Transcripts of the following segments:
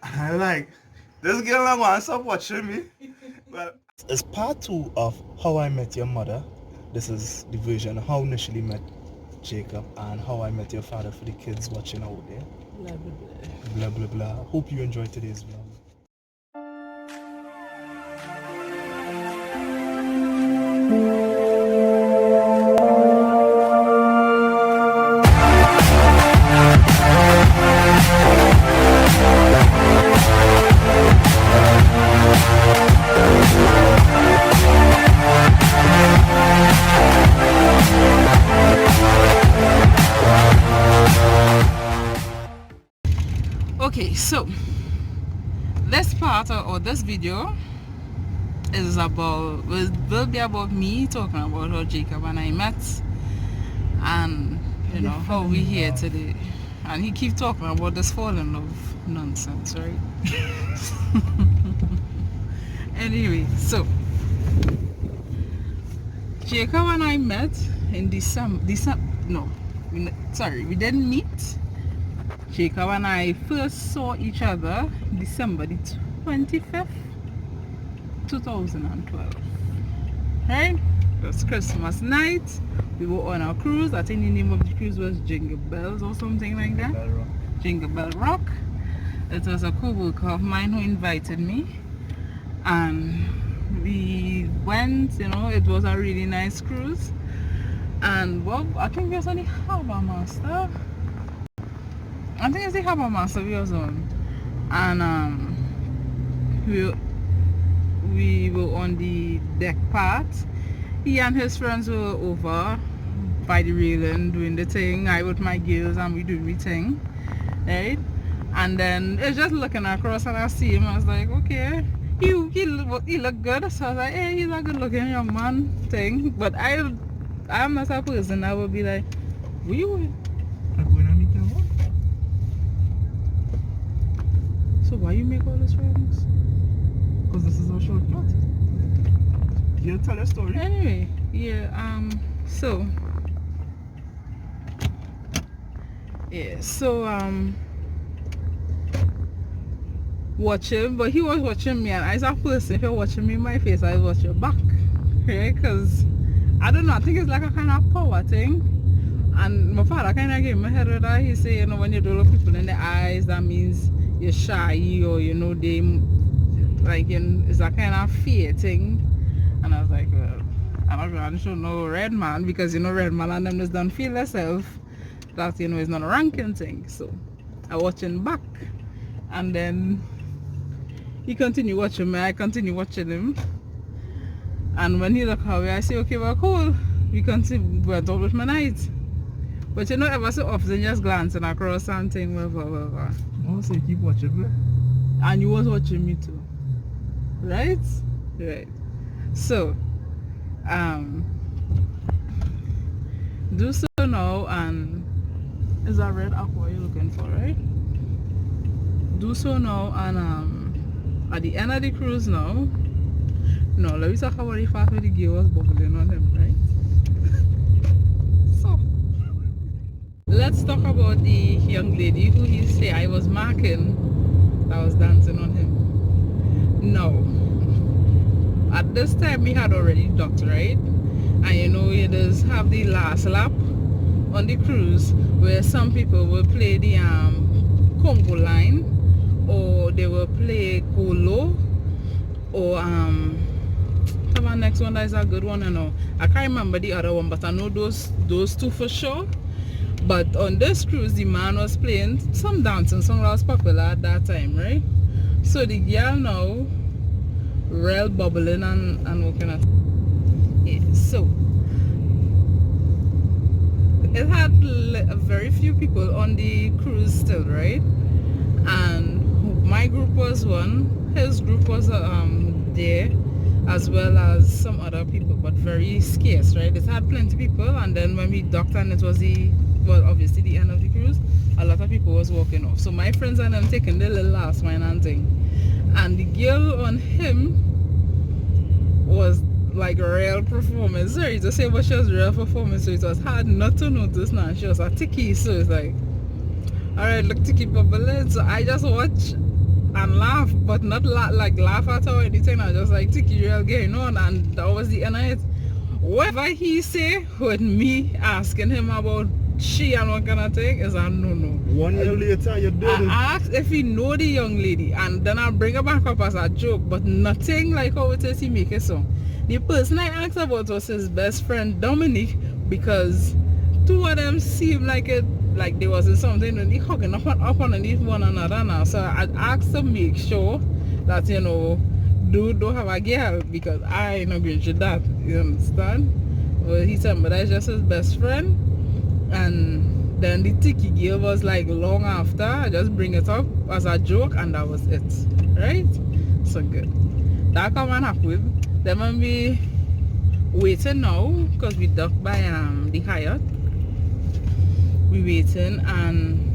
I'm like, this girl I want to stop watching me. But it's part 2 of How I Met Your Mother. This is the version of how I initially met Jacob and How I Met Your Father for the kids watching out there. Blah, blah, blah. Blah, blah, blah. Hope you enjoyed today's vlog. Okay, so this part or this video is about will be about me talking about how Jacob and I met, and you know how we here today. And he keep talking about this fall in love nonsense, right? Anyway, so Jacob and I met in December. We didn't meet. Jacob and I first saw each other December the 25th, 2012. Right? It was Christmas night. We were on our cruise. I think the name of the cruise was Jingle Bells or something like that. Jingle Bell Rock. It was a co-worker of mine who invited me. And we went, you know, it was a really nice cruise. And well, I think we was on the Harbor Master. I think it's the Harbor Master we was on. And we were on the deck part. He and his friends were over by the railing doing the thing. I with my girls and we doing the thing. Right? And then it's just looking across and I see him. I was like, okay, he look good. So I was like, hey, he's a good looking young man thing. But I'm not a person that would be like, where you with? So why you make all these friends? Because this is our shortcut. You tell a story. Anyway, yeah, so watch him, but he was watching me, and as a person, if you're watching me in my face, I watch your back, okay? Because I don't know, I think it's like a kind of power thing. And my father kind of gave me head of that. He said, you know, when you don't look people in the eyes, that means you're shy, or you know, they like, you know, it's a kind of fear thing. And I was like, well, I'm not sure no red man, because you know red man and them just don't feel themselves that, you know, it's not a ranking thing. So I watching back, and then he continued watching me, I continue watching him. And when he look away, I say, okay, well, cool, we continue, went out with my night. But you know, ever so often just glancing across something, whatever. Oh, so you keep watching me? And you was watching me too. Right? Right. So, do so now, and is that red aqua you're looking for, right? Do so now, and at the end of the cruise now, no, let me talk about the fact that the gear was bubbling on him, right? So, let's talk about the young lady who he say I was marking that was dancing on him. No. At this time we had already docked, right? And you know, you just have the last lap on the cruise where some people will play the Congo line, or they will play Golo, or the next one that is a good one, you know. I can't remember the other one, but I know those two for sure. But on this cruise, the man was playing some dancing song that was popular at that time, right? So the girl now real bubbling and walking at. Yeah, so it had very few people on the cruise still, right? And my group was one, his group was there, as well as some other people, but very scarce, right? It had plenty of people, and then when we docked and it was obviously the end of the cruise, a lot of people was walking off. So my friends and them taking the little last mine and thing. And the girl on him was like a real performance. Sorry to say, but she was real performance, so it was hard not to notice now. She was a ticky, so it's like, alright, look, ticky bubbling. So I just watch and laugh, but not like laugh at her or anything. I just like Tiki real going on, and that was the end of it. Whatever he say with me asking him about she and what kind of thing is a no-no. 1 year later, you did it. I asked if he know the young lady, and then I bring her back up as a joke, but nothing like how it is he make it so. The person I asked about was his best friend Dominic, because two of them seemed like it, like there wasn't something when they hugging up underneath one another now. So I asked to make sure that, you know, dude don't have a girl, because I ain't not going to that, you understand? Well, he said, but that's just his best friend. And then the Tiki girl was like long after. I just bring it up as a joke, and that was it, right? So good. That come and happen. Then when we waiting now, because we ducked by the Hyatt, we waiting, and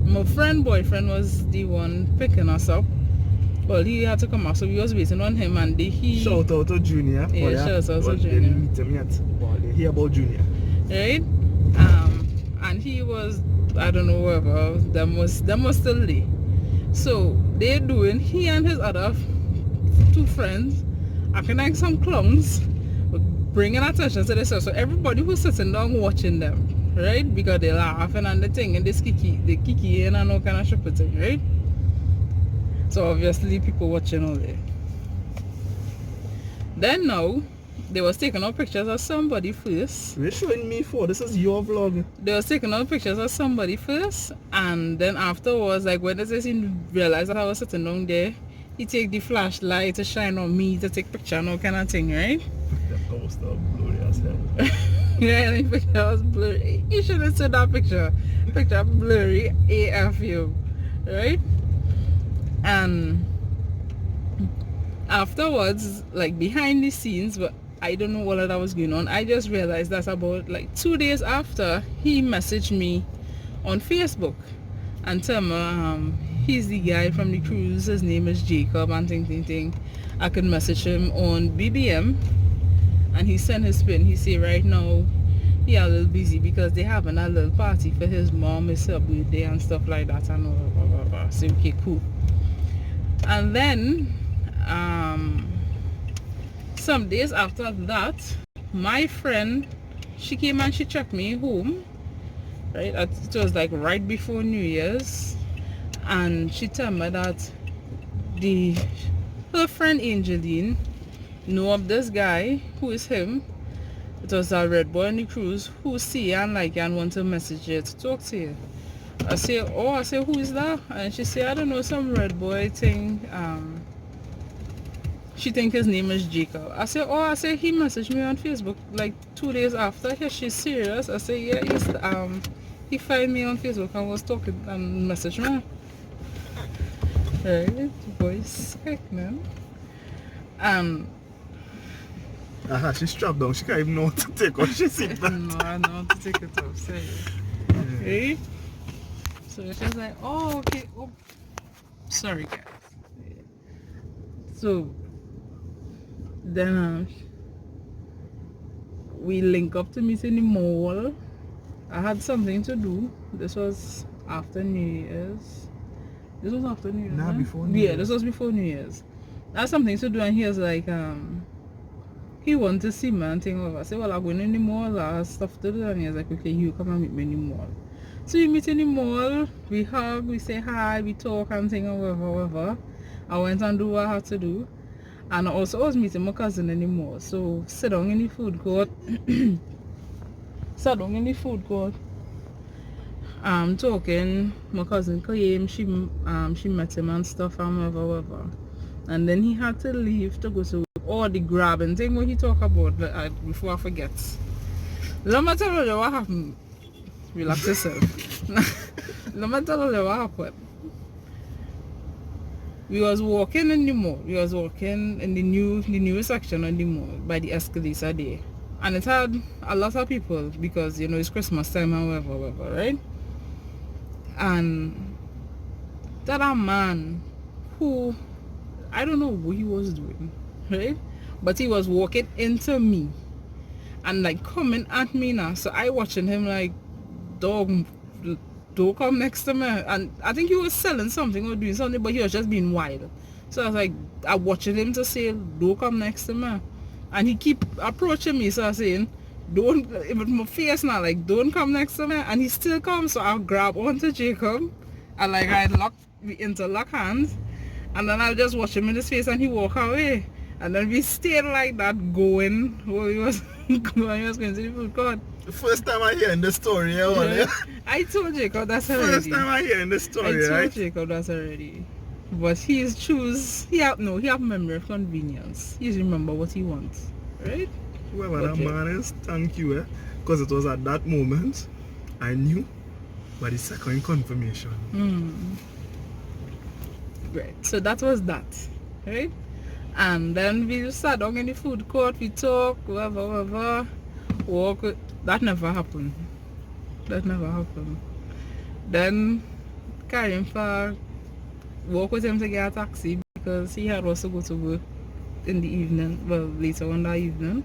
my boyfriend was the one picking us up. Well, he had to come out, so we was waiting on him, and he... Shout out to Junior. Yeah, shout out to Junior. Didn't meet him yet, but they hear about Junior. Right? And he was, I don't know whether, them was still there. So, they're doing, he and his other two friends, acting like some clowns, bringing attention to themselves. So everybody who's sitting down watching them, right? Because they're laughing and the thing, and the kiki and all kind of shit thing, right? So obviously people watching all there. Then now, they was taking out pictures of somebody first. You're showing me for this is your vlog. They was taking out pictures of somebody first, and then afterwards, like when he realized that I was sitting down there, he take the flashlight to shine on me to take picture and all kind of thing, right? The poster blurry as hell. Yeah, the picture was blurry. You should have seen that picture. Picture blurry AFU, right? And afterwards, like behind the scenes, but I don't know what that was going on. I just realized that about like 2 days after, he messaged me on Facebook and tell me he's the guy from the cruise, his name is Jacob, and thing. I could message him on BBM, and he sent his pin. He say right now he a little busy because they having a little party for his mom, it's her birthday and stuff like that, and blah, blah, blah. So okay, cool. And then some days after that, my friend, she came and she checked me home, right? It was like right before New Year's, and she told me that her friend Angeline know of this guy who is him. It was a red boy on the cruise who see and like and want to message you to talk to you. I say, who is that? And she say, I don't know, some red boy thing. She think his name is Jacob. I say, he messaged me on Facebook like 2 days after. Yeah, she's serious. I say, yeah, he found me on Facebook and was talking and messaged me. Right, the boy's sick, man. She's strapped down. She can't even know what to take off. She sit back. No, I know how to take it off. Serious. Okay. So she's like, oh, okay. Oh, sorry, guys. So then we link up to meet in the mall. I had something to do. This was after New Year's. This was after New Year's. Nah, right? before New Year's. Yeah, this was before New Year's. I had something to do, and he was like, he wanted to see me and thing over. I said, well, I'm going in the mall, I have stuff to do, and he was like, okay, you come and meet me in the mall. So we meet in the mall, we hug, we say hi, we talk and thing, whatever. I went and do what I had to do. And also I was meeting my cousin in the mall. So sit down in the food court. Talking. My cousin came, she met him and stuff and whatever. And then he had to leave to go to all the grabbing thing what he talk about before I forget. Let me tell you what happened. Relax yourself. Let me tell you what happened. We was walking in the mall. We was walking in the new section on the mall by the escalator there. And it had a lot of people because, you know, it's Christmas time and whatever, right? And that a man who, I don't know what he was doing, right? But he was walking into me and like coming at me now. So I watching him like, dog, don't come next to me. And I think he was selling something or doing something, but he was just being wild. So I was like, I'm watching him to say, don't come next to me. And he keep approaching me, so I was saying, don't, with my face now, like, don't come next to me. And he still comes, so I'll grab onto Jacob and like we interlock hands. And then I'll just watch him in his face and he walk away. And then we stayed like that going where he was going, he was going to the food court. The first time I hear the story, Yeah. I told Jacob that's already. First time I hear the story, I told right? Jacob that's already. But he have memory of convenience. He remember what he wants. Right? Whoever that man is, thank you, because it was at that moment I knew by the second confirmation. Right. So that was that. Right? And then we sat down in the food court, we talk, whatever, walk. That never happened. Then carry him for walk with him to get a taxi because he had also go to work in the evening, well, later on that evening.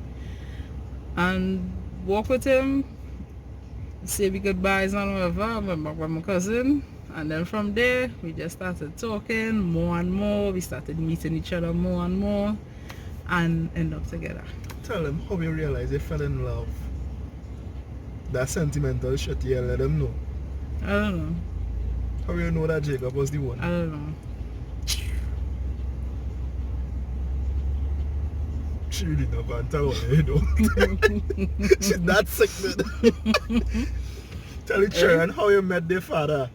And walk with him, say we goodbyes and whatever, with my cousin. And then from there, we just started talking more and more. We started meeting each other more and more and end up together. Tell them how you realize you fell in love. That sentimental shit, you let them know. I don't know. How you know that Jacob was the one? I don't know. She really don't want to tell her, you know. She's that sick, man. Tell the children how you met their father.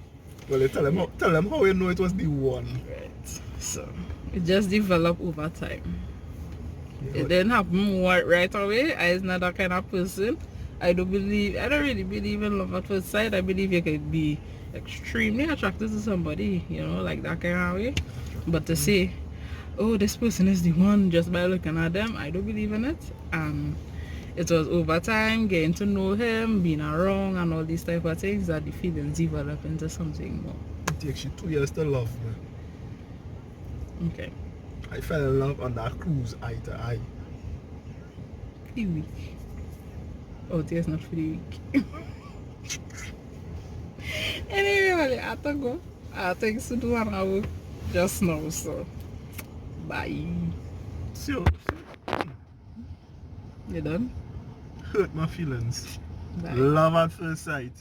Well, you tell them how you know it was the one. Right. So, it just developed over time. Yeah, It didn't happen right away. I'm not that kind of person. I don't really believe in love at first sight. I believe you could be extremely attracted to somebody, like that kind of way. But to say, oh, this person is the one just by looking at them, I don't believe in it. It was over time, getting to know him, being around and all these type of things that the feelings develop into something more. it takes you 2 years to love me. Okay. I fell in love on that cruise eye to eye. Pretty weak. Oh, it's not pretty weak. Anyway, I have to go. I have things to do and I will just now, so bye. So, You done? hurt my feelings. Bye. Love at first sight.